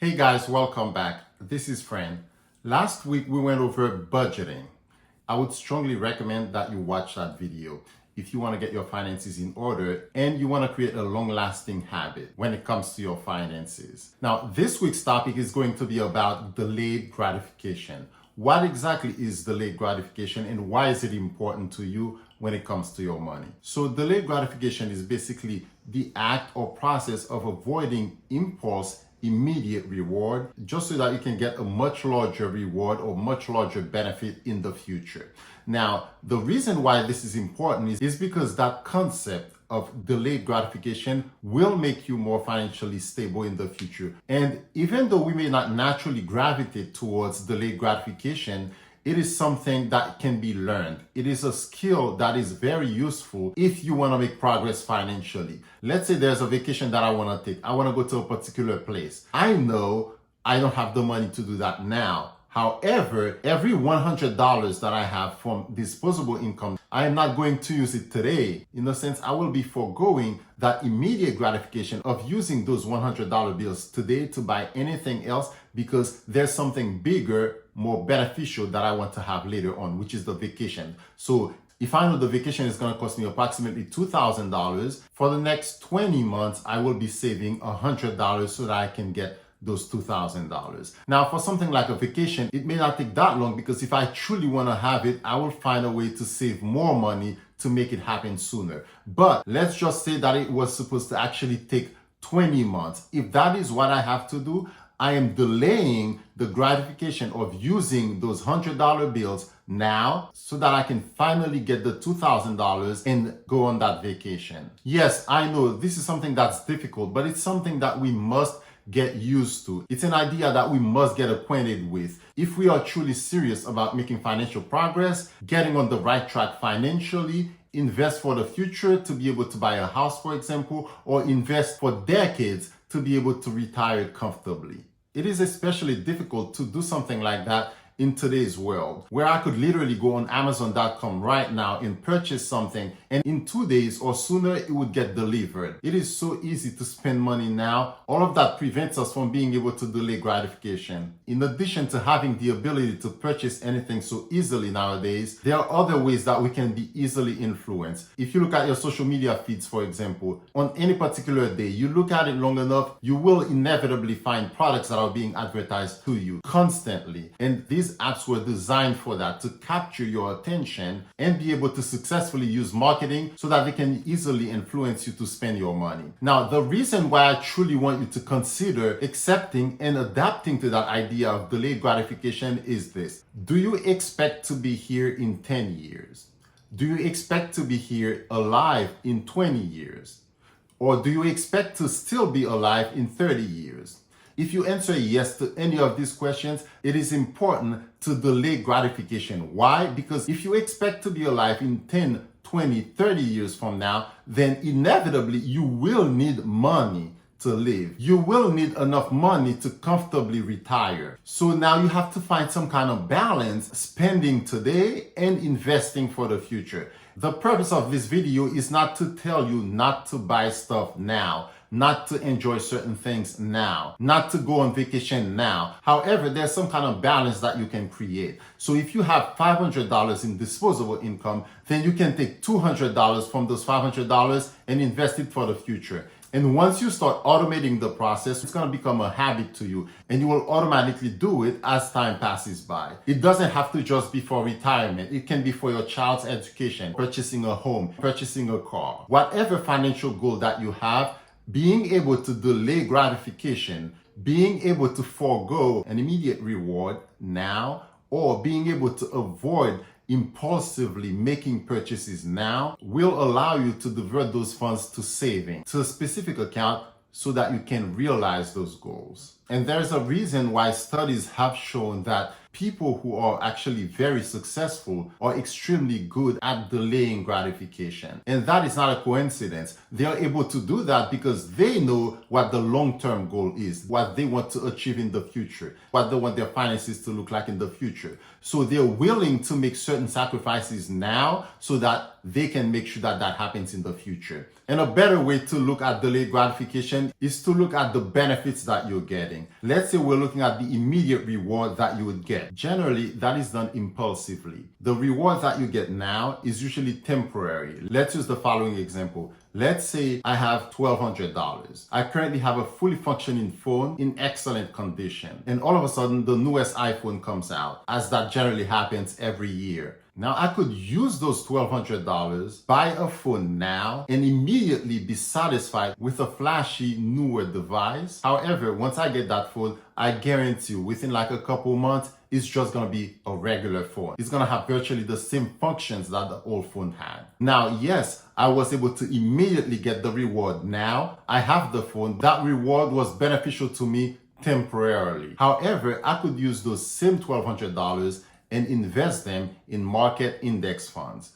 Hey guys, welcome back. This is Fran. Last week we went over budgeting. I would strongly recommend that you watch that video if you want to get your finances in order and you want to create a long-lasting habit when it comes to your finances. Now, this week's topic is going to be about delayed gratification. What exactly is delayed gratification and why is it important to you when it comes to your money? So delayed gratification is basically the act or process of avoiding impulse immediate reward just so that you can get a much larger reward or much larger benefit in the future. Now, the reason why this is important is because that concept of delayed gratification will make you more financially stable in the future. And even though we may not naturally gravitate towards delayed gratification, it is something that can be learned. It is a skill that is very useful if you want to make progress financially. Let's say there's a vacation that I want to take. I want to go to a particular place. I know I don't have the money to do that now. However, every $100 that I have from disposable income, I am not going to use it today. In a sense, I will be foregoing that immediate gratification of using those $100 bills today to buy anything else because there's something bigger, more beneficial that I want to have later on, which is the vacation. So if I know the vacation is going to cost me approximately $2,000, for the next 20 months, I will be saving $100 so that I can get those $2,000. Now, for something like a vacation, it may not take that long because if I truly want to have it, I will find a way to save more money to make it happen sooner. But let's just say that it was supposed to actually take 20 months. If that is what I have to do, I am delaying the gratification of using those $100 bills now so that I can finally get the $2,000 and go on that vacation. Yes, I know this is something that's difficult, but it's something that we must get used to. It's an idea that we must get acquainted with. If we are truly serious about making financial progress, getting on the right track financially, invest for the future to be able to buy a house, for example, or invest for decades to be able to retire comfortably. It is especially difficult to do something like that in today's world, where I could literally go on Amazon.com right now and purchase something, and in 2 days or sooner, it would get delivered. It is so easy to spend money now. All of that prevents us from being able to delay gratification. In addition to having the ability to purchase anything so easily nowadays, there are other ways that we can be easily influenced. If you look at your social media feeds, for example, on any particular day, you look at it long enough, you will inevitably find products that are being advertised to you constantly. And these apps were designed for that, to capture your attention and be able to successfully use marketing so that they can easily influence you to spend your money. Now, the reason why I truly want you to consider accepting and adapting to that idea of delayed gratification is this. Do you expect to be here in 10 years? Do you expect to be here alive in 20 years? Or do you expect to still be alive in 30 years? If you answer yes to any of these questions, it is important to delay gratification. Why? Because if you expect to be alive in 10, 20, 30 years from now, then inevitably you will need money to live. You will need enough money to comfortably retire. So now you have to find some kind of balance, spending today and investing for the future. The purpose of this video is not to tell you not to buy stuff now, not to enjoy certain things now, not to go on vacation now. However, there's some kind of balance that you can create. So if you have $500 in disposable income, then you can take $200 from those $500 and invest it for the future. And once you start automating the process, it's going to become a habit to you and you will automatically do it as time passes by. It doesn't have to just be for retirement. It can be for your child's education, purchasing a home, purchasing a car. Whatever financial goal that you have, being able to delay gratification, being able to forego an immediate reward now, or being able to avoid impulsively making purchases now will allow you to divert those funds to saving, to a specific account so that you can realize those goals. And there's a reason why studies have shown that People who are actually very successful are extremely good at delaying gratification. And that is not a coincidence. They are able to do that because they know what the long-term goal is, what they want to achieve in the future, what they want their finances to look like in the future. So they're willing to make certain sacrifices now so that they can make sure that that happens in the future. And a better way to look at delayed gratification is to look at the benefits that you're getting. Let's say we're looking at the immediate reward that you would get. Generally, that is done impulsively. The reward that you get now is usually temporary. Let's use the following example. Let's say I have $1,200. I currently have a fully functioning phone in excellent condition. And all of a sudden, the newest iPhone comes out, as that generally happens every year. Now, I could use those $1,200, buy a phone now, and immediately be satisfied with a flashy, newer device. However, once I get that phone, I guarantee you, within like a couple months, it's just going to be a regular phone. It's going to have virtually the same functions that the old phone had. Now, yes, I was able to immediately get the reward. Now, I have the phone. That reward was beneficial to me temporarily. However, I could use those same $1,200 and invest them in market index funds,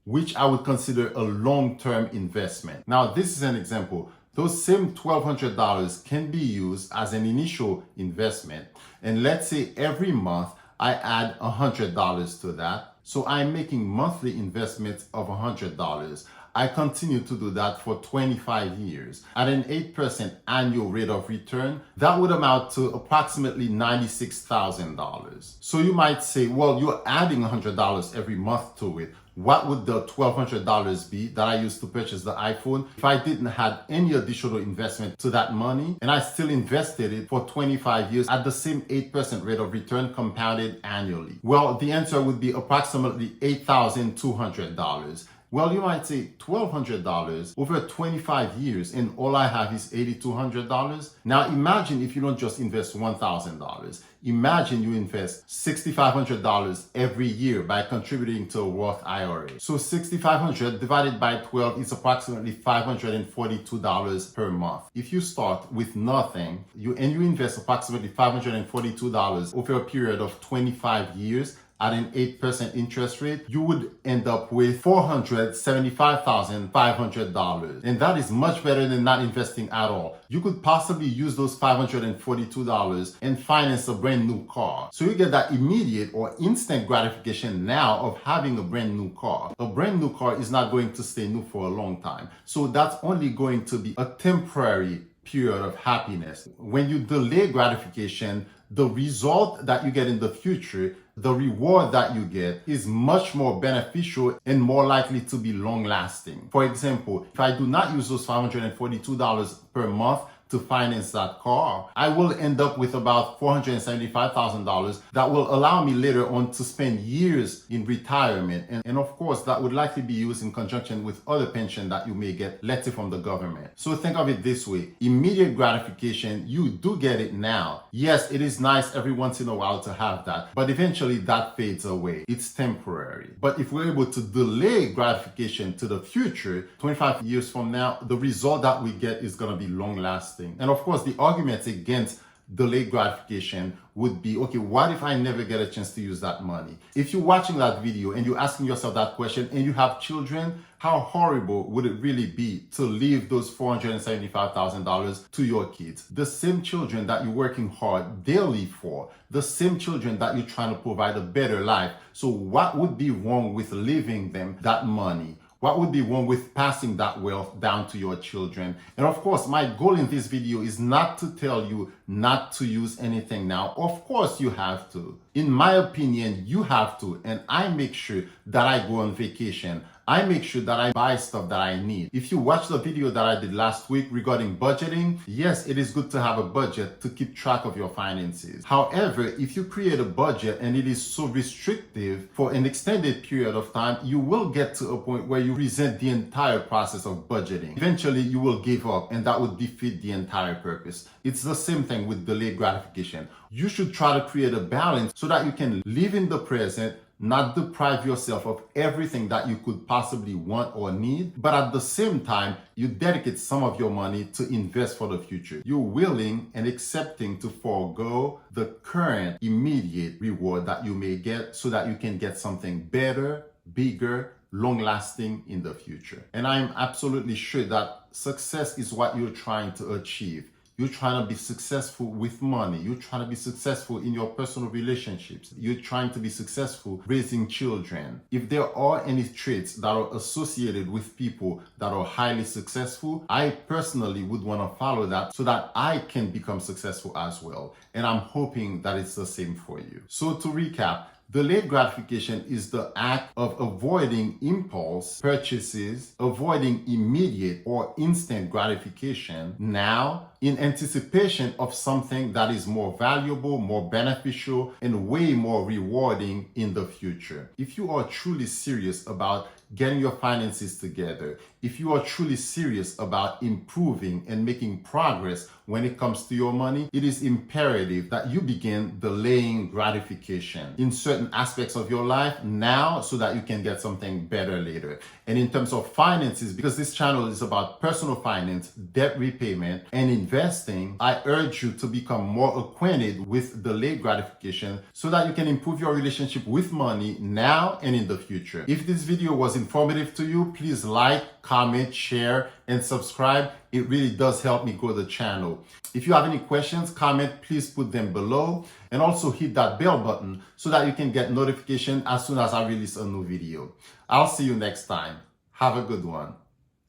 which I would consider a long-term investment. Now, this is an example. Those same $1,200 can be used as an initial investment. And let's say every month I add $100 to that. So I'm making monthly investments of $100. I continue to do that for 25 years. At an 8% annual rate of return, that would amount to approximately $96,000. So you might say, well, you're adding $100 every month to it. What would the $1,200 be that I used to purchase the iPhone if I didn't have any additional investment to that money and I still invested it for 25 years at the same 8% rate of return compounded annually? Well, the answer would be approximately $8,200. Well, you might say $1,200 over 25 years and all I have is $8,200. Now imagine if you don't just invest $1,000. Imagine you invest $6,500 every year by contributing to a Roth IRA. So $6,500 divided by 12 is approximately $542 per month. If you start with nothing, you invest approximately $542 over a period of 25 years, at an 8% interest rate, you would end up with $475,500. And that is much better than not investing at all. You could possibly use those $542 and finance a brand new car. So you get that immediate or instant gratification now of having a brand new car. A brand new car is not going to stay new for a long time. So that's only going to be a temporary period of happiness. When you delay gratification, the result that you get in the future, the reward that you get is much more beneficial and more likely to be long lasting. For example, if I do not use those $542 per month to finance that car, I will end up with about $475,000 that will allow me later on to spend years in retirement. And of course, that would likely be used in conjunction with other pension that you may get, let's say from the government. So think of it this way. Immediate gratification, you do get it now. Yes, it is nice every once in a while to have that, but eventually that fades away. It's temporary. But if we're able to delay gratification to the future, 25 years from now, the result that we get is going to be long lasting. And of course, the arguments against delayed gratification would be, okay, what if I never get a chance to use that money? If you're watching that video and you're asking yourself that question and you have children, how horrible would it really be to leave those $475,000 to your kids? The same children that you're working hard daily for, the same children that you're trying to provide a better life. So what would be wrong with leaving them that money? What would be wrong with passing that wealth down to your children? And of course, my goal in this video is not to tell you not to use anything now. Of course, you have to. In my opinion, you have to. And I make sure that I go on vacation. I make sure that I buy stuff that I need. If you watch the video that I did last week regarding budgeting, yes, it is good to have a budget to keep track of your finances. However, if you create a budget and it is so restrictive for an extended period of time, you will get to a point where you resent the entire process of budgeting. Eventually, you will give up and that would defeat the entire purpose. It's the same thing with delayed gratification. You should try to create a balance so that you can live in the present, not deprive yourself of everything that you could possibly want or need, but at the same time, you dedicate some of your money to invest for the future. You're willing and accepting to forego the current immediate reward that you may get so that you can get something better, bigger, long-lasting in the future. And I'm absolutely sure that success is what you're trying to achieve. You're trying to be successful with money. You're trying to be successful in your personal relationships. You're trying to be successful raising children. If there are any traits that are associated with people that are highly successful, I personally would want to follow that so that I can become successful as well. And I'm hoping that it's the same for you. So to recap, delayed gratification is the act of avoiding impulse purchases, avoiding immediate or instant gratification now in anticipation of something that is more valuable, more beneficial, and way more rewarding in the future. If you are truly serious about getting your finances together, if you are truly serious about improving and making progress when it comes to your money, it is imperative that you begin delaying gratification in certain aspects of your life now so that you can get something better later. And in terms of finances, because this channel is about personal finance, debt repayment, and investing, I urge you to become more acquainted with delayed gratification so that you can improve your relationship with money now and in the future. If this video was informative to you, please like, comment, share, and subscribe. It really does help me grow the channel. If you have any questions, comment, please put them below. And also hit that bell button so that you can get notification as soon as I release a new video. I'll see you next time. Have a good one.